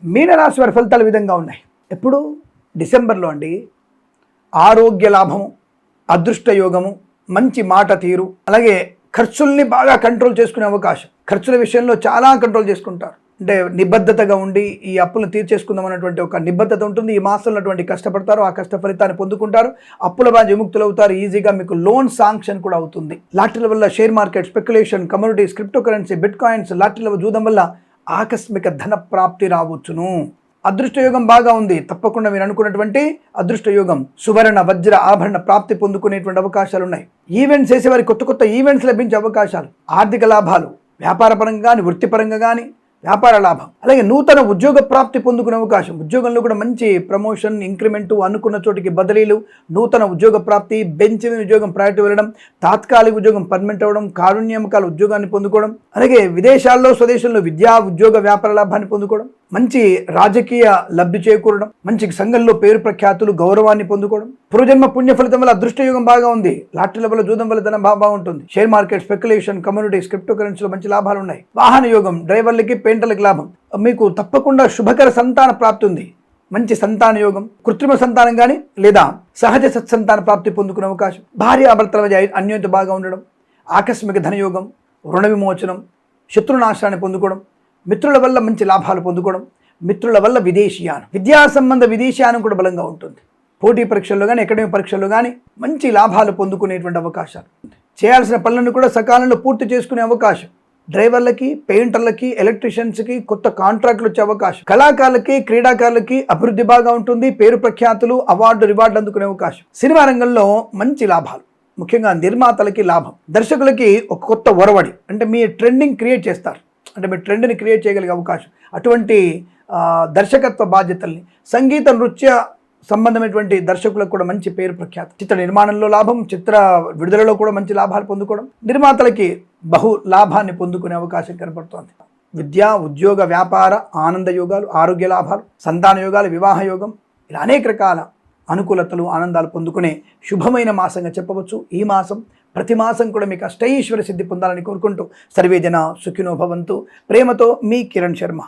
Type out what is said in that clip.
మీనరాశి వారి ఫలితాలు ఈ విధంగా ఉన్నాయి. ఎప్పుడు డిసెంబర్లో అండి ఆరోగ్య లాభము, అదృష్ట యోగము, మంచి మాట తీరు, అలాగే ఖర్చుల్ని బాగా కంట్రోల్ చేసుకునే అవకాశం. ఖర్చుల విషయంలో చాలా కంట్రోల్ చేసుకుంటారు. అంటే నిబద్ధతగా ఉండి ఈ అప్పులను తీర్చేసుకుందాం అన్నటువంటి ఒక నిబద్ధత ఉంటుంది. ఈ మాసంలో అటువంటి కష్టపడతారు, ఆ కష్ట ఫలితాన్ని పొందుకుంటారు, అప్పుల బాధ విముక్తులు అవుతారు. ఈజీగా మీకు లోన్ శాంక్షన్ కూడా అవుతుంది. లాటరీల వల్ల share market, speculation, commodities, crypto currency, bitcoins, లాటరీల జూదం వల్ల ఆకస్మిక ధన ప్రాప్తి రావచ్చును. అదృష్ట యోగం బాగా ఉంది. తప్పకుండా మీరు అనుకున్నటువంటి అదృష్ట యోగం, సువర్ణ వజ్ర ఆభరణ ప్రాప్తి పొందుకునేటువంటి అవకాశాలు ఉన్నాయి. ఈవెంట్స్ చేసేవారికి కొత్త కొత్త ఈవెంట్స్ లభించే అవకాశాలు, ఆర్థిక లాభాలు, వ్యాపార పరంగా కానీ వృత్తిపరంగా కానీ వ్యాపార లాభం, అలాగే నూతన ఉద్యోగ ప్రాప్తి పొందుకునే అవకాశం. ఉద్యోగంలో కూడా మంచి ప్రమోషన్, ఇంక్రిమెంటు, అనుకున్న చోటికి బదిలీలు, నూతన ఉద్యోగ ప్రాప్తి, బెంచ్ మీద ఉద్యోగం ప్రయారిటీ వెళ్ళడం, తాత్కాలిక ఉద్యోగం పర్మనెంట్ అవ్వడం, కారుణ్యమకాల ఉద్యోగాన్ని పొందుకోవడం, అలాగే విదేశాల్లో స్వదేశంలో విద్యా ఉద్యోగ వ్యాపార లాభాన్ని పొందుకోవడం, మంచి రాజకీయ లబ్ధి చేకూరడం, మంచి సంఘంలో పేరు ప్రఖ్యాతులు, గౌరవాన్ని పొందుకోవడం. పూర్వజన్మ పుణ్య ఫలితం వల్ల అదృష్ట యోగం బాగా ఉంది. లాటరీల వల్ల జూదం వల్ల ధనం బాగుంటుంది. Share market, speculation, commodities, crypto కరెన్సీలో మంచి లాభాలు ఉన్నాయి. వాహన యోగం, డ్రైవర్లకి, పెయింటర్లకి లాభం. మీకు తప్పకుండా శుభకర సంతాన ప్రాప్తి ఉంది. మంచి సంతాన యోగం, కృత్రిమ సంతానం కానీ లేదా సహజ సత్సంతాన ప్రాప్తి పొందుకునే అవకాశం. భార్యాభర్తల మధ్య అన్యోన్యత బాగా ఉండడం, ఆకస్మిక ధనయోగం, రుణ విమోచనం, శత్రునాశనాన్ని పొందుకోవడం, మిత్రుల వల్ల మంచి లాభాలు పొందుకోవడం, మిత్రుల వల్ల విదేశీయానం, విద్యా సంబంధ విదేశీయానం కూడా బలంగా ఉంటుంది. పోటీ పరీక్షల్లో కానీ అకాడమిక్ పరీక్షల్లో కానీ మంచి లాభాలు పొందుకునేటువంటి అవకాశాలు. చేయాల్సిన పనులను కూడా సకాలంలో పూర్తి చేసుకునే అవకాశం. డ్రైవర్లకి, పెయింటర్లకి, ఎలక్ట్రీషియన్స్కి కొత్త కాంట్రాక్టులు వచ్చే అవకాశం. కళాకారులకి, క్రీడాకారులకి అభివృద్ధి బాగా ఉంటుంది. పేరు ప్రఖ్యాతులు, అవార్డు, రివార్డులు అందుకునే అవకాశం. సినిమా రంగంలో మంచి లాభాలు, ముఖ్యంగా నిర్మాతలకి లాభం. దర్శకులకి ఒక కొత్త ఒరవడి, అంటే మీ ట్రెండింగ్ క్రియేట్ చేస్తారు, అంటే మీ ట్రెండ్ని క్రియేట్ చేయగలిగే అవకాశం. అటువంటి దర్శకత్వ బాధ్యతల్ని, సంగీత నృత్య సంబంధమైనటువంటి దర్శకులకు కూడా మంచి పేరు ప్రఖ్యాతి. చిత్ర నిర్మాణంలో లాభం, చిత్ర విడుదలలో కూడా మంచి లాభాలు పొందుకోవడం, నిర్మాతలకి బహు లాభాన్ని పొందుకునే అవకాశం కనపడుతోంది. విద్యా, ఉద్యోగ, వ్యాపార, ఆనంద యోగాలు, ఆరోగ్య లాభాలు, సంతాన యోగాలు, వివాహ యోగం, ఇలా అనేక రకాల అనుకూలతలు, ఆనందాలు పొందుకునే శుభమైన మాసంగా చెప్పవచ్చు ఈ మాసం. ప్రతి మాసం కూడా మీకు అష్టైశ్వర్య సిద్ధి పొందాలని కోరుకుంటూ సర్వే జన సుఖినో భవంతు. ప్రేమతో మీ కిరణ్ శర్మ.